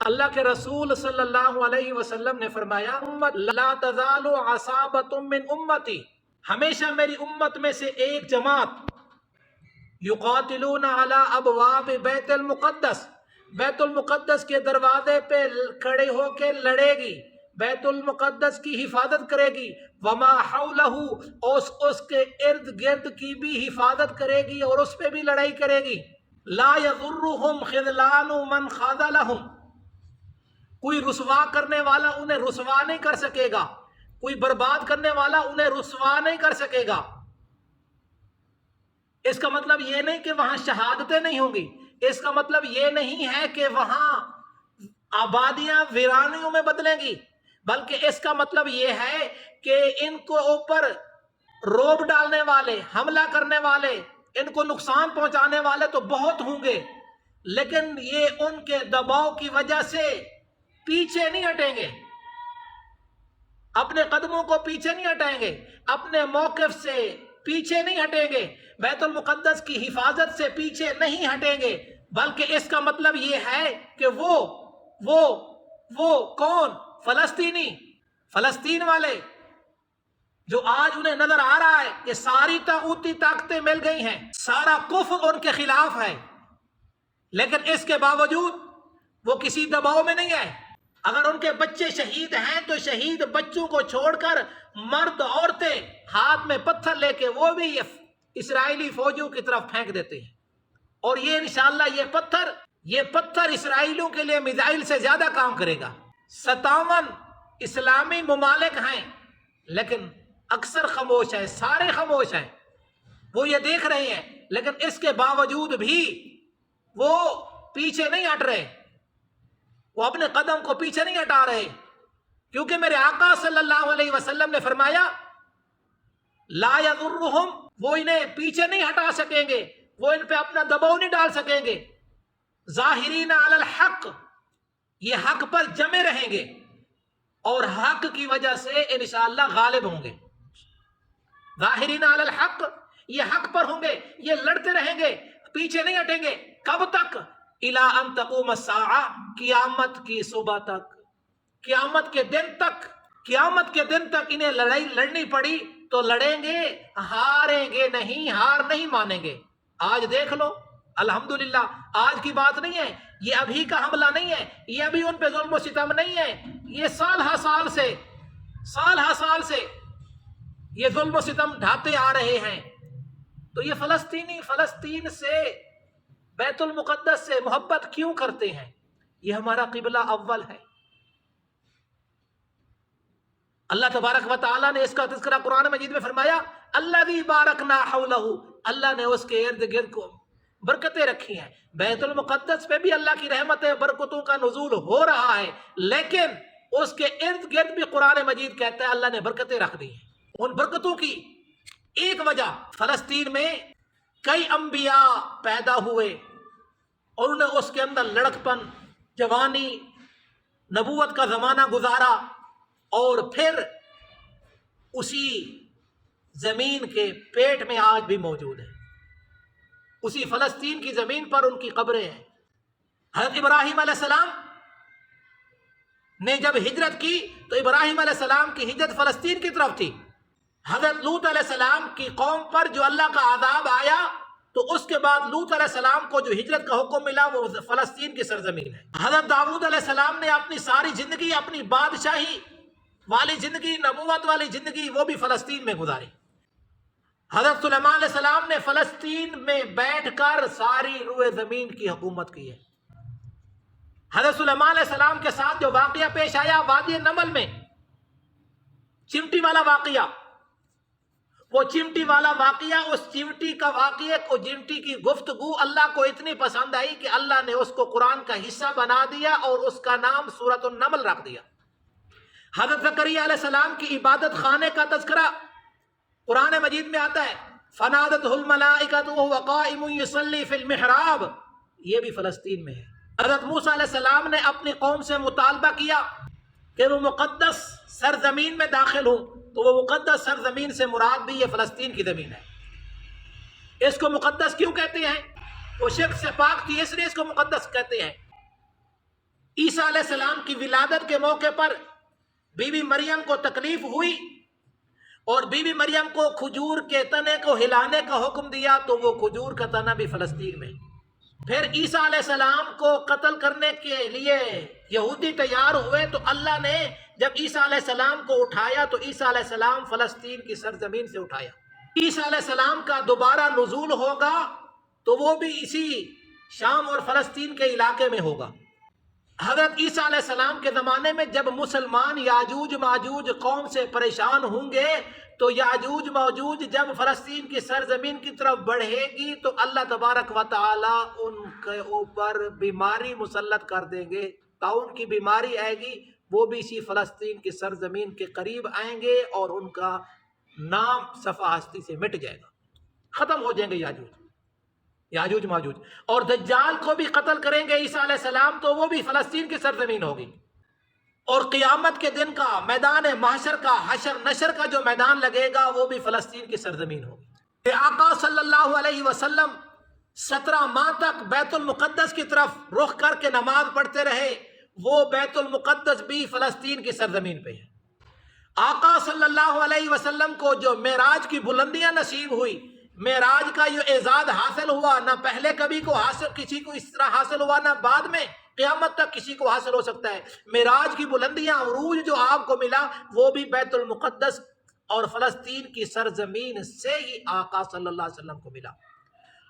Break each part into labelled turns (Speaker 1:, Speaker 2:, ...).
Speaker 1: اللہ کے رسول صلی اللہ علیہ وسلم نے فرمایا لا تزال عصابۃ من امتی، ہمیشہ میری امت میں سے ایک جماعت یقاتلون علی ابواب بیت المقدس، بیت المقدس کے دروازے پہ کھڑے ہو کے لڑے گی، بیت المقدس کی حفاظت کرے گی، وما حولہ، اس کے ارد گرد کی بھی حفاظت کرے گی اور اس پہ بھی لڑائی کرے گی، لا یضرہم خذلان من خذلہم، کوئی رسوا کرنے والا انہیں رسوا نہیں کر سکے گا، کوئی برباد کرنے والا انہیں رسوا نہیں کر سکے گا۔ اس کا مطلب یہ نہیں کہ وہاں شہادتیں نہیں ہوں گی، اس کا مطلب یہ نہیں ہے کہ وہاں آبادیاں ویرانیوں میں بدلیں گی، بلکہ اس کا مطلب یہ ہے کہ ان کو اوپر روب ڈالنے والے، حملہ کرنے والے، ان کو نقصان پہنچانے والے تو بہت ہوں گے، لیکن یہ ان کے دباؤ کی وجہ سے پیچھے نہیں ہٹیں گے، اپنے قدموں کو پیچھے نہیں ہٹائیں گے، اپنے موقف سے پیچھے نہیں ہٹیں گے، بیت المقدس کی حفاظت سے پیچھے نہیں ہٹیں گے، بلکہ اس کا مطلب یہ ہے کہ وہ کون؟ فلسطینی، فلسطین والے، جو آج انہیں نظر آ رہا ہے کہ ساری طاغوتی طاقتیں مل گئی ہیں، سارا کفر ان کے خلاف ہے، لیکن اس کے باوجود وہ کسی دباؤ میں نہیں ہے۔ اگر ان کے بچے شہید ہیں تو شہید بچوں کو چھوڑ کر مرد عورتیں ہاتھ میں پتھر لے کے وہ بھی اسرائیلی فوجوں کی طرف پھینک دیتے ہیں، اور یہ انشاءاللہ یہ پتھر اسرائیلیوں کے لیے میزائل سے زیادہ کام کرے گا۔ 57 اسلامی ممالک ہیں لیکن اکثر خاموش ہیں، سارے خاموش ہیں، وہ یہ دیکھ رہے ہیں، لیکن اس کے باوجود بھی وہ پیچھے نہیں ہٹ رہے، وہ اپنے قدم کو پیچھے نہیں ہٹا رہے، کیونکہ میرے آقا صلی اللہ علیہ وسلم نے فرمایا لا یضرہم، وہ انہیں پیچھے نہیں ہٹا سکیں گے، وہ ان پہ اپنا دباؤ نہیں ڈال سکیں گے، ظاہرین علی الحق، یہ حق پر جمے رہیں گے اور حق کی وجہ سے انشاءاللہ غالب ہوں گے۔ ظاہرین علی الحق، یہ حق پر ہوں گے، یہ لڑتے رہیں گے، پیچھے نہیں ہٹیں گے، کب تک؟ الی ان تقوم الساعہ، قیامت کی صبح تک، قیامت کے دن تک انہیں لڑائی لڑنی پڑی تو لڑیں گے، ہاریں گے نہیں، ہار نہیں مانیں گے۔ آج دیکھ لو الحمدللہ، آج کی بات نہیں ہے، یہ ابھی کا حملہ نہیں ہے، یہ ابھی ان پہ ظلم و ستم نہیں ہے، یہ سال ہا سال سے یہ ظلم و ستم ڈھاتے آ رہے ہیں۔ تو یہ فلسطینی فلسطین سے، بیت المقدس سے محبت کیوں کرتے ہیں؟ یہ ہمارا قبلہ اول ہے۔ اللہ تبارک و تعالیٰ نے اس کا تذکرہ قرآن مجید میں فرمایا الذی بارکنا حولہ، اللہ نے اس کے ارد گرد کو برکتیں رکھی ہیں۔ بیت المقدس پہ بھی اللہ کی رحمتیں برکتوں کا نزول ہو رہا ہے، لیکن اس کے ارد گرد بھی قرآن مجید کہتا ہے اللہ نے برکتیں رکھ دی ہیں۔ ان برکتوں کی ایک وجہ، فلسطین میں کئی انبیاء پیدا ہوئے اور انہوں نے اس کے اندر لڑکپن، جوانی، نبوت کا زمانہ گزارا، اور پھر اسی زمین کے پیٹ میں آج بھی موجود ہے، اسی فلسطین کی زمین پر ان کی قبریں ہیں۔ حضرت ابراہیم علیہ السلام نے جب ہجرت کی تو ابراہیم علیہ السلام کی ہجرت فلسطین کی طرف تھی۔ حضرت لوط علیہ السلام کی قوم پر جو اللہ کا عذاب آیا تو اس کے بعد لوط علیہ السلام کو جو ہجرت کا حکم ملا وہ فلسطین کی سرزمین ہے۔ حضرت داؤد علیہ السلام نے اپنی ساری زندگی، اپنی بادشاہی والی زندگی، نبوت والی زندگی وہ بھی فلسطین میں گزاری۔ حضرت سلیمان علیہ السلام نے فلسطین میں بیٹھ کر ساری روئے زمین کی حکومت کی ہے۔ حضرت سلیمان علیہ السلام کے ساتھ جو واقعہ پیش آیا وادی نمل میں، چمٹی والا واقعہ، وہ چمٹی والا واقعہ، اس چمٹی کا واقعہ کو، چمٹی کی گفتگو اللہ کو اتنی پسند آئی کہ اللہ نے اس کو قرآن کا حصہ بنا دیا اور اس کا نام سورۃ النمل رکھ دیا۔ حضرت زکریا علیہ السلام کی عبادت خانے کا تذکرہ قرآن مجید میں آتا ہے، فنادتہ الملائکۃ وہو قائم یصلی فی المحراب، یہ بھی فلسطین میں ہے۔ حضرت موسیٰ علیہ السلام نے اپنی قوم سے مطالبہ کیا کہ وہ مقدس سرزمین میں داخل ہوں، تو وہ مقدس سرزمین سے مراد بھی یہ فلسطین کی زمین ہے۔ اس کو مقدس کیوں کہتے ہیں؟ وہ شرک سے پاک تھی اس لیے اس کو مقدس کہتے ہیں۔ عیسیٰ علیہ السلام کی ولادت کے موقع پر بی بی مریم کو تکلیف ہوئی اور بی بی مریم کو کھجور کے تنے کو ہلانے کا حکم دیا تو وہ کھجور کا تنا بھی فلسطین میں۔ پھر عیسیٰ علیہ السلام کو قتل کرنے کے لیے یہودی تیار ہوئے تو اللہ نے جب عیسیٰ علیہ السلام کو اٹھایا تو عیسیٰ علیہ السلام فلسطین کی سرزمین سے اٹھایا۔ عیسیٰ علیہ السلام کا دوبارہ نزول ہوگا تو وہ بھی اسی شام اور فلسطین کے علاقے میں ہوگا۔ حضرت عیسیٰ علیہ السلام کے زمانے میں جب مسلمان یاجوج ماجوج قوم سے پریشان ہوں گے تو یاجوج ماجوج جب فلسطین کی سرزمین کی طرف بڑھے گی تو اللہ تبارک و تعالی ان کے اوپر بیماری مسلط کر دیں گے، طاعون کی بیماری آئے گی، وہ بھی اسی فلسطین کی سرزمین کے قریب آئیں گے اور ان کا نام صفحہ ہستی سے مٹ جائے گا، ختم ہو جائیں گے یاجوج ماجوج۔ اور دجال کو بھی قتل کریں گے عیسیٰ علیہ السلام تو وہ بھی فلسطین کی سرزمین ہوگی۔ اور قیامت کے دن کا میدان محشر کا حشر نشر کا جو میدان لگے گا وہ بھی فلسطین کی سرزمین ہوگی۔ آقا صلی اللہ علیہ وسلم 17 ماہ تک بیت المقدس کی طرف رخ کر کے نماز پڑھتے رہے، وہ بیت المقدس بھی فلسطین کی سرزمین پہ ہے۔ آقا صلی اللہ علیہ وسلم کو جو معراج کی بلندیاں نصیب ہوئی، معراج کا یہ اعزاز حاصل ہوا، نہ پہلے کبھی کو حاصل کسی کو اس طرح حاصل ہوا، نہ بعد میں قیامت تک کسی کو حاصل ہو سکتا ہے۔ معراج کی بلندیاں، عروج جو آپ کو ملا وہ بھی بیت المقدس اور فلسطین کی سرزمین سے ہی آقا صلی اللہ علیہ وسلم کو ملا۔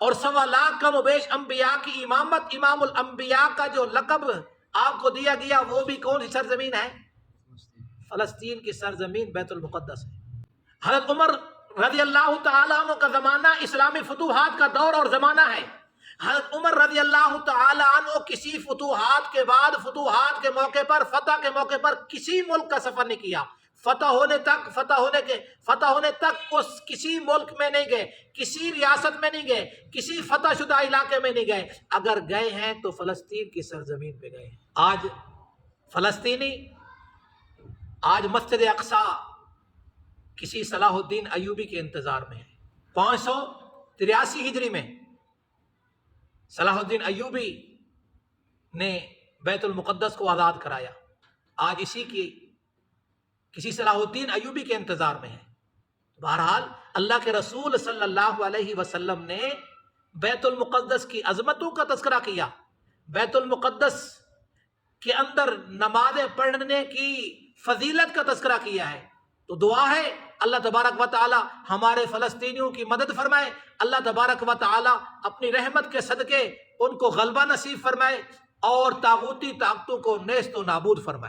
Speaker 1: اور 1.25 لاکھ کم و بیش انبیاء کی امامت، امام الانبیاء کا جو لقب آپ کو دیا گیا وہ بھی کون سی سرزمین ہے؟ فلسطین کی سرزمین بیت المقدس ہے۔ حضرت عمر رضی اللہ تعالیٰ عنہ کا زمانہ اسلامی فتوحات کا دور اور زمانہ ہے۔ حضرت عمر رضی اللہ تعالیٰ عنہ کسی فتوحات کے بعد، فتوحات کے موقع پر، فتح کے موقع پر کسی ملک کا سفر نہیں کیا، فتح ہونے تک اس کسی ملک میں نہیں گئے، کسی ریاست میں نہیں گئے، کسی فتح شدہ علاقے میں نہیں گئے، اگر گئے ہیں تو فلسطین کی سرزمین پہ گئے ہیں۔ آج فلسطینی، آج مسجد اقصی کسی صلاح الدین ایوبی کے انتظار میں ہے۔ 583 ہجری میں صلاح الدین ایوبی نے بیت المقدس کو آزاد کرایا، آج اسی کی کسی صلاح الدین ایوبی کے انتظار میں ہے۔ بہرحال اللہ کے رسول صلی اللہ علیہ وسلم نے بیت المقدس کی عظمتوں کا تذکرہ کیا، بیت المقدس کے اندر نمازیں پڑھنے کی فضیلت کا تذکرہ کیا ہے۔ تو دعا ہے اللہ تبارک و تعالی ہمارے فلسطینیوں کی مدد فرمائے، اللہ تبارک و تعالی اپنی رحمت کے صدقے ان کو غلبہ نصیب فرمائے اور طاغوتی طاقتوں کو نیست و نابود فرمائے۔